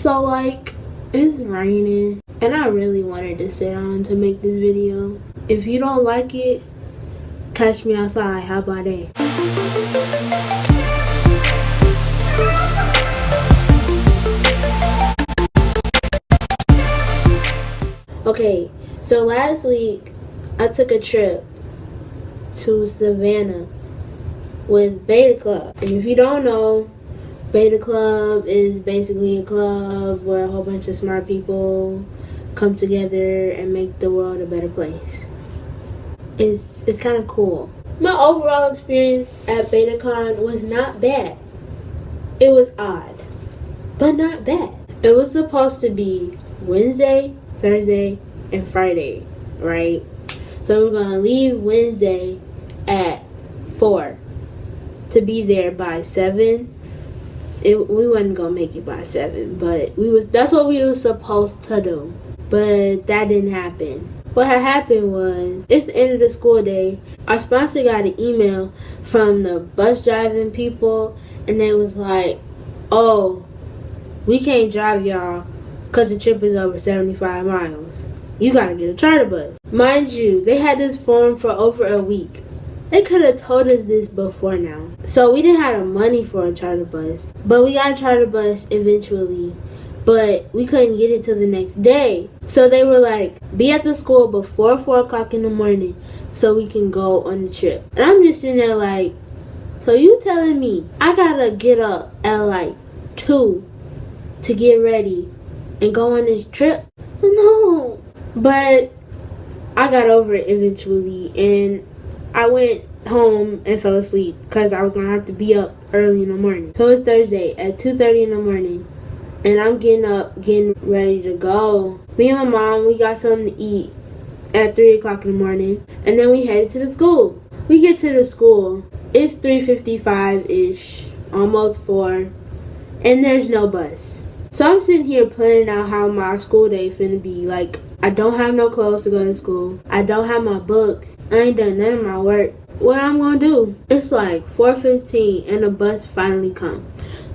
So like, it's raining and I really wanted to sit down to make this video. If you don't like it, catch me outside. How about that? Okay, so last week I took a trip to Savannah with Beta Club. And if you don't know, Beta Club is basically a club where a whole bunch of smart people come together and make the world a better place. It's kind of cool. My overall experience at BETACON was not bad. It was odd, but not bad. It was supposed to be Wednesday, Thursday, and Friday, right? So we're gonna leave Wednesday at 4 to be there by 7. We wasn't gonna make it by 7, but that's what we were supposed to do. But that didn't happen. What had happened was, it's the end of the school day. Our sponsor got an email from the bus driving people, and they was like, oh, we can't drive y'all because the trip is over 75 miles. You gotta get a charter bus. Mind you, they had this form for over a week. They could have told us this before now. So we didn't have the money for a charter bus. But we got a charter bus eventually. But we couldn't get it till the next day. So they were like, be at the school before 4 o'clock in the morning so we can go on the trip. And I'm just sitting there like, so you telling me I gotta get up at like 2 to get ready and go on this trip? No. But I got over it eventually, and I went home and fell asleep because I was going to have to be up early in the morning. So it's Thursday at 2:30 in the morning, and I'm getting up, getting ready to go. Me and my mom, we got something to eat at 3 o'clock in the morning, and then we headed to the school. We get to the school. It's 3:55-ish, almost 4, and there's no bus. So I'm sitting here planning out how my school day finna be. Like, I don't have no clothes to go to school. I don't have my books. I ain't done none of my work. What I'm gonna do? It's like 4:15 and the bus finally come.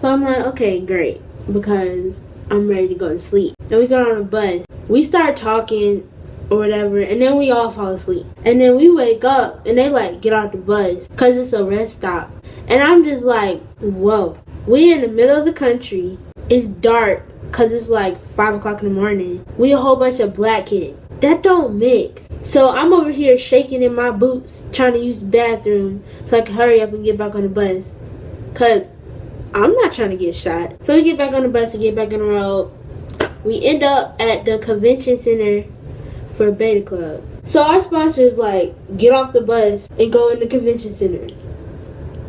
So I'm like, okay, great, because I'm ready to go to sleep. Then we got on the bus. We start talking or whatever, and then we all fall asleep. And then we wake up and they like get off the bus because it's a rest stop. And I'm just like, whoa. We in the middle of the country. It's dark because it's like 5 o'clock in the morning. We a whole bunch of black kids. That don't mix. So I'm over here shaking in my boots trying to use the bathroom so I can hurry up and get back on the bus. Because I'm not trying to get shot. So we get back on the bus and get back on the road. We end up at the convention center for Beta Club. So our sponsors like, get off the bus and go in the convention center.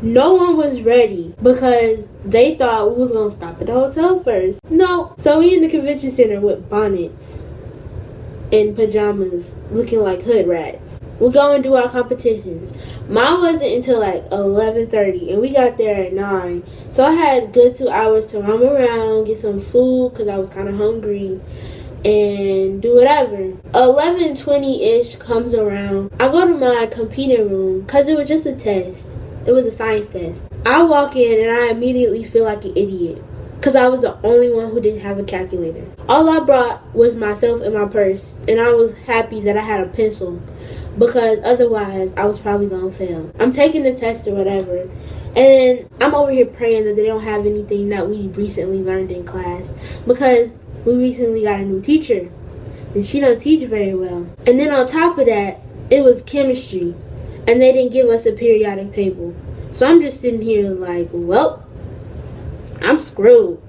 No one was ready because they thought we was going to stop at the hotel first. No. So we in the convention center with bonnets and pajamas looking like hood rats. We go and do our competitions. Mine wasn't until like 11:30 and we got there at 9. So I had a good 2 hours to roam around, get some food because I was kind of hungry, and do whatever. 11:20-ish comes around. I go to my computing room because it was just a test. It was a science test. I walk in and I immediately feel like an idiot because I was the only one who didn't have a calculator. All I brought was myself and my purse, and I was happy that I had a pencil because otherwise I was probably going to fail. I'm taking the test or whatever, and I'm over here praying that they don't have anything that we recently learned in class because we recently got a new teacher and she don't teach very well. And then on top of that, it was chemistry. And they didn't give us a periodic table. So I'm just sitting here like, well, I'm screwed.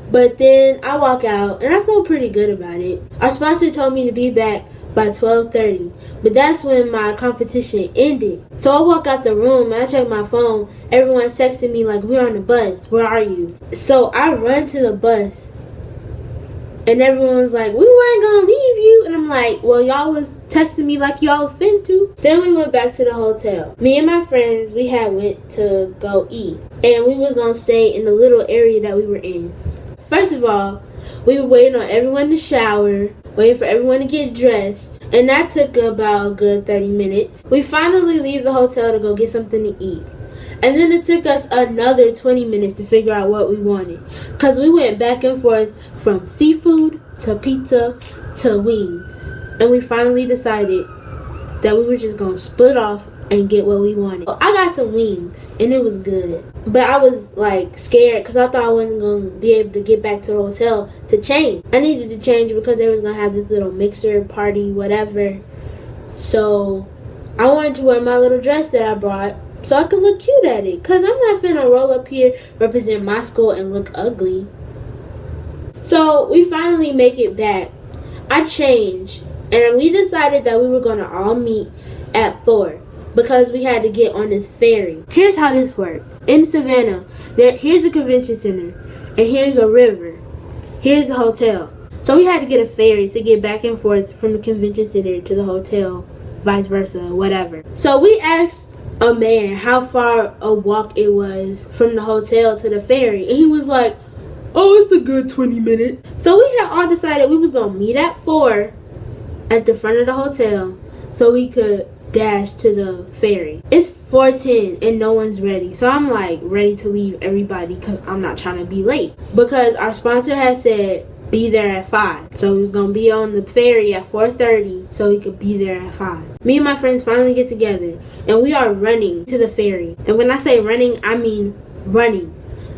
But then I walk out and I feel pretty good about it. Our sponsor told me to be back by 12:30. But that's when my competition ended. So I walk out the room and I check my phone. Everyone's texting me like, we're on the bus. Where are you? So I run to the bus. And everyone's like, we weren't going to leave you. And I'm like, well, y'all was texting me like y'all was fin to. Then we went back to the hotel. Me and my friends, we had went to go eat. And we was going to stay in the little area that we were in. First of all, we were waiting on everyone to shower, waiting for everyone to get dressed. And that took about a good 30 minutes. We finally leave the hotel to go get something to eat. And then it took us another 20 minutes to figure out what we wanted. Because we went back and forth from seafood to pizza to wings. And we finally decided that we were just going to split off and get what we wanted. I got some wings and it was good. But I was like scared because I thought I wasn't going to be able to get back to the hotel to change. I needed to change because they was going to have this little mixer party, whatever. So I wanted to wear my little dress that I brought so I could look cute at it. Because I'm not finna roll up here, represent my school, and look ugly. So we finally make it back. I changed. And we decided that we were going to all meet at 4. Because we had to get on this ferry. Here's how this worked. In Savannah, here's a convention center. And here's a river. Here's a hotel. So we had to get a ferry to get back and forth from the convention center to the hotel. Vice versa, whatever. So we asked a man how far a walk it was from the hotel to the ferry. And he was like, oh, it's a good 20 minutes. So we had all decided we was going to meet at 4 at the front of the hotel so we could dash to the ferry. It's 4:10 and no one's ready. So I'm like ready to leave everybody because I'm not trying to be late. Because our sponsor had said be there at 5. So we was going to be on the ferry at 4:30 so we could be there at 5. Me and my friends finally get together and we are running to the ferry. And when I say running, I mean running.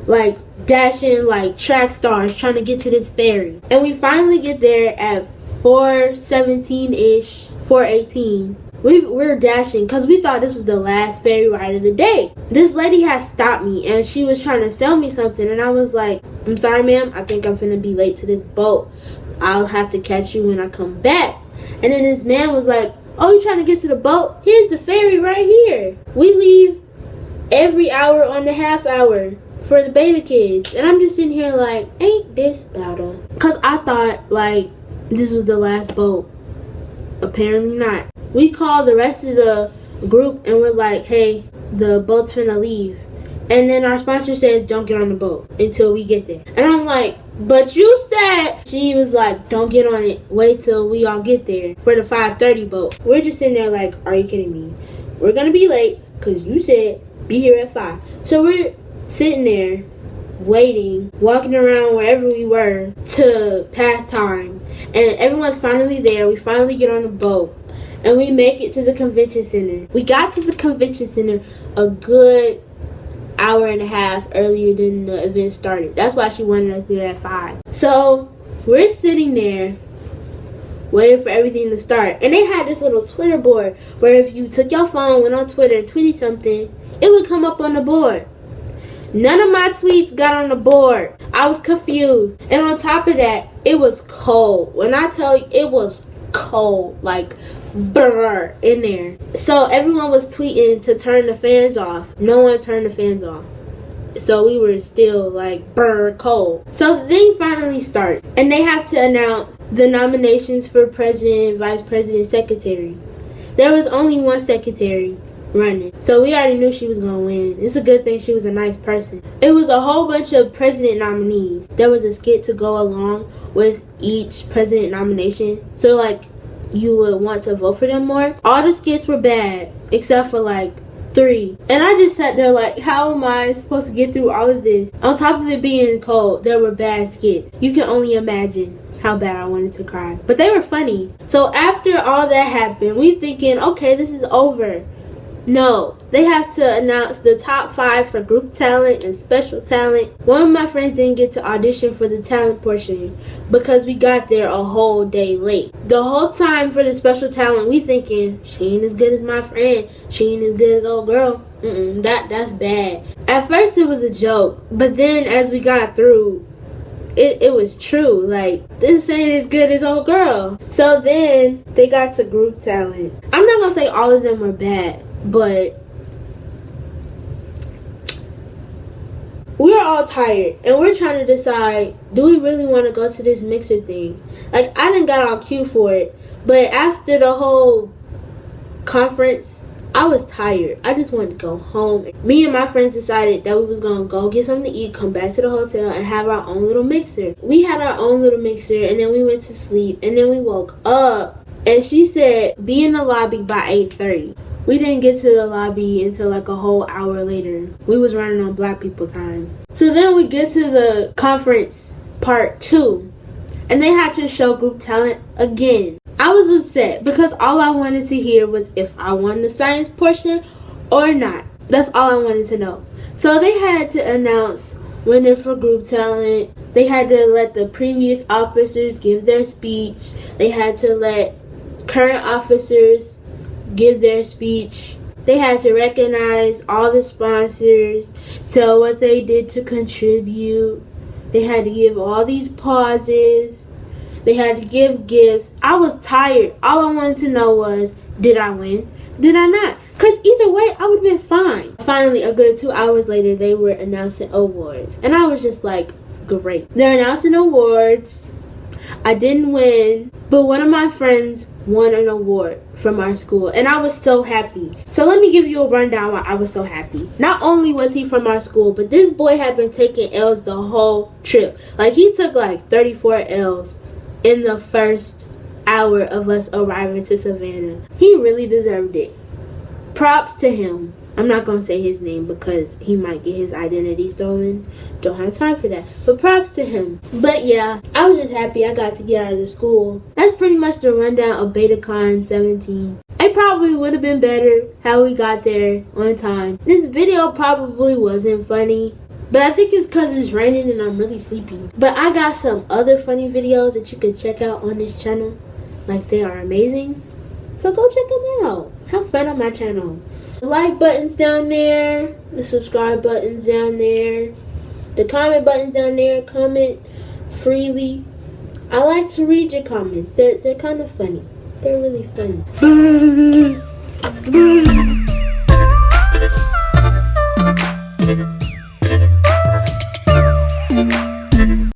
Like dashing like track stars trying to get to this ferry. And we finally get there at 4:17-ish, 4:18. We're dashing because we thought this was the last ferry ride of the day. This lady had stopped me and she was trying to sell me something and I was like, I'm sorry ma'am, I think I'm finna be late to this boat. I'll have to catch you when I come back. And then this man was like, oh, you trying to get to the boat? Here's the ferry right here. We leave every hour on the half hour for the beta kids. And I'm just sitting here like, ain't this about her? Because I thought like this was the last boat. Apparently not. We called the rest of the group and we're like, hey, the boat's finna leave. And then our sponsor says, don't get on the boat until we get there. And I'm like, but you said. She was like, don't get on it. Wait till we all get there for the 5:30 boat. We're just sitting there like, are you kidding me? We're going to be late because you said be here at 5. So we're sitting there waiting, walking around wherever we were to pass time. And everyone's finally there. We finally get on the boat. And we make it to the convention center. We got to the convention center a good hour and a half earlier than the event started. That's why she wanted us there at 5. So we're sitting there waiting for everything to start. And they had this little Twitter board where if you took your phone, went on Twitter, and tweeted something, it would come up on the board. None of my tweets got on the board. I was confused. And on top of that, it was cold. When I tell you, it was cold. Like, brr, in there. So everyone was tweeting to turn the fans off. No one turned the fans off. So we were still like brr cold. So the thing finally starts. And they have to announce the nominations for president, vice president, secretary. There was only one secretary running. So we already knew she was going to win. It's a good thing she was a nice person. It was a whole bunch of president nominees. There was a skit to go along with each president nomination. So like you would want to vote for them more. All the skits were bad except for like 3. And I just sat there like, how am I supposed to get through all of this? On top of it being cold, there were bad skits. You can only imagine how bad I wanted to cry. But they were funny. So after all that happened, we thinking, okay, this is over. No, they have to announce the top 5 for group talent and special talent. One of my friends didn't get to audition for the talent portion because we got there a whole day late. The whole time for the special talent, we thinking, she ain't as good as my friend. She ain't as good as old girl. That's bad. At first it was a joke, but then as we got through, it was true. Like, this ain't as good as old girl. So then they got to group talent. I'm not gonna say all of them were bad, but we're all tired and we're trying to decide, do we really want to go to this mixer thing? Like, I done got all cute for it, but after the whole conference, I was tired. I just wanted to go home. Me and my friends decided that we was going to go get something to eat, come back to the hotel, and have our own little mixer. We had our own little mixer, and then we went to sleep, and then we woke up, and she said, be in the lobby by 8:30. We didn't get to the lobby until like a whole hour later. We was running on black people time. So then we get to the conference part 2. And they had to show group talent again. I was upset because all I wanted to hear was if I won the science portion or not. That's all I wanted to know. So they had to announce winner for group talent. They had to let the previous officers give their speech. They had to let current officers give their speech. They had to recognize all the sponsors, tell what they did to contribute. They had to give all these pauses. They had to give gifts. I was tired. All I wanted to know was, did I win? Did I not? Because either way, I would have been fine. Finally, a good 2 hours later, they were announcing awards. And I was just like, great. They're announcing awards. I didn't win, but one of my friends won an award from our school, and I was so happy. So let me give you a rundown why I was so happy. Not only was he from our school, but this boy had been taking L's the whole trip. Like, he took like 34 L's in the first hour of us arriving to Savannah. He really deserved it. Props to him. I'm not going to say his name because he might get his identity stolen. Don't have time for that. But props to him. But yeah, I was just happy I got to get out of the school. That's pretty much the rundown of BETACON17. It probably would have been better how we got there on time. This video probably wasn't funny, but I think it's because it's raining and I'm really sleepy. But I got some other funny videos that you can check out on this channel. Like, they are amazing. So go check them out. Have fun on my channel. The like button's down there. The subscribe button's down there. The comment button's down there. Comment freely. I like to read your comments. They're kind of funny. They're really funny.